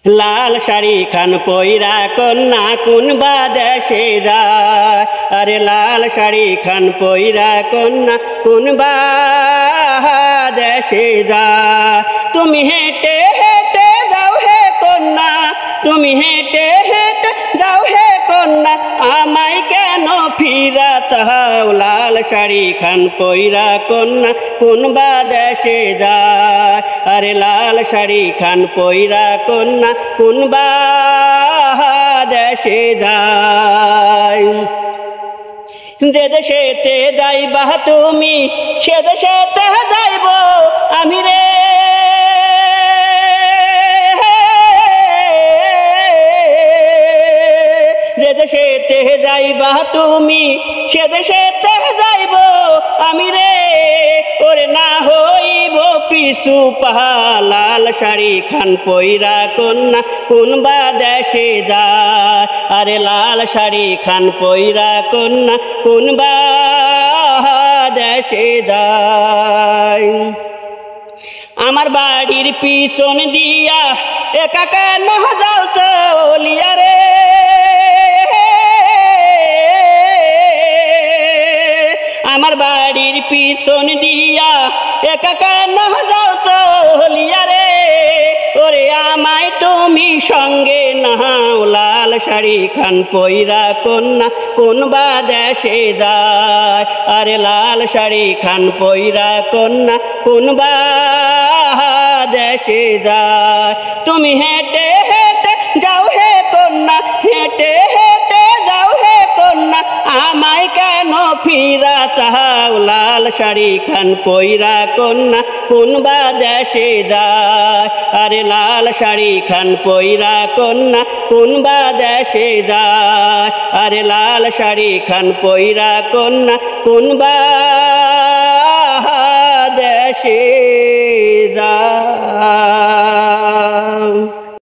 লাল শাড়ি খান পইরা কন্যা কোন বা দেশে যায়, আরে লাল শাড়ি খান পইরা কন্যা কোন বা দেশে যায়। তুমি হেঁটে হেঁটে যাও হে কন্যা, তুমি হেঁটে হেঁটে যাও হে কন্যা, আমায় কেন ফিরা চাও? লাল শাড়ি খান পইরা কন্যা কোন বা দেশে যায়, আরে লাল শাড়ি খান পইরা কন্যা কোন বা দেশে যায়। যে দেশেতে যাইবা তুমি সে দেশেতে যাইব আমি রে, যে দেশেতে যাইবা তুমি সে দেশেতে যাইব আমি রে, ওরে না হইব পিছু পাহা। লাল শাড়ি খান পইরা কন্যা কোন বা দেশে যায়, আরে লাল শাড়ি খান পইরা কন্যা কোন বা দেশে যায়। আমার বাড়ির পিছন দিয়া একা কেন যাও চলিয়া রে, আমার বাড়ির পিছন দিয়া একা কেন যাও চলিয়া রে, ওরে আমায় তুমি সঙ্গে নাও। লাল শাড়ি খান পইরা কন্যা কোন বা দেশে যায়, আরে লাল শাড়ি খান পইরা কন্যা কোন বা দেশে যায়। তুমি হেঁটে হেঁটে যাও হে কন্যা, হেঁটে হেঁটে যাও হে কন্যা, আমায় কেন ফিরা চাও? লাল শাড়ি খান পইরা কন্যা কোন বা দেশে যায়, আরে লাল শাড়ি খান পইরা কন্যা কোন বা দেশে যায়, আরে লাল শাড়ি খান পইরা কন্যা কোন বা দেশে